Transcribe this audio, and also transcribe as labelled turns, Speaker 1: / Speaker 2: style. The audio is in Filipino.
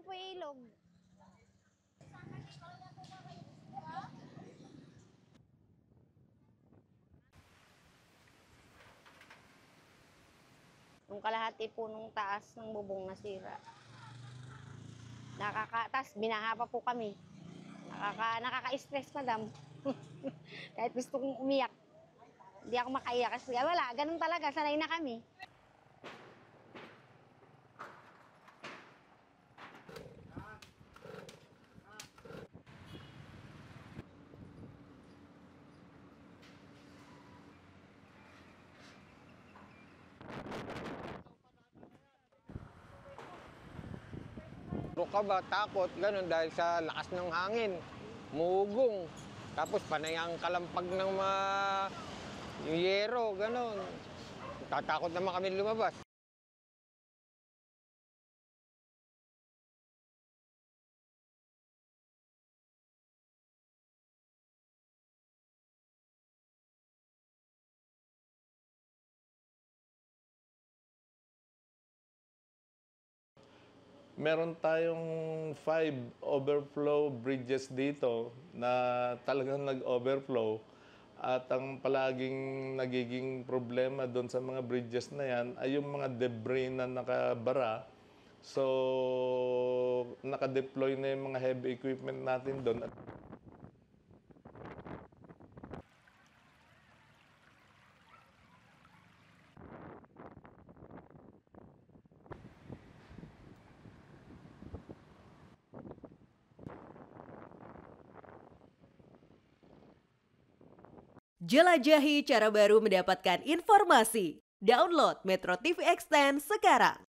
Speaker 1: lang po ilog. Yung kalahati po nung taas ng bubong nasira. Tas binaha pa po kami. Nakaka-stress, madam. Kahit gusto kong umiyak. Hindi ako makaiyak kasi wala, ganun talaga, sanay na kami.
Speaker 2: Ka ba, takot, ganun, dahil sa lakas ng hangin, mugong, tapos panay ang kalampag ng mga yero, ganun. Tatakot naman kami lumabas.
Speaker 3: Meron tayong 5 overflow bridges dito na talagang nag-overflow. At ang palaging nagiging problema doon sa mga bridges na yan ay yung mga debris na nakabara. So, nakadeploy na yung mga heavy equipment natin doon.
Speaker 4: Jelajahi cara baru mendapatkan informasi. Download Metro TV Extend sekarang.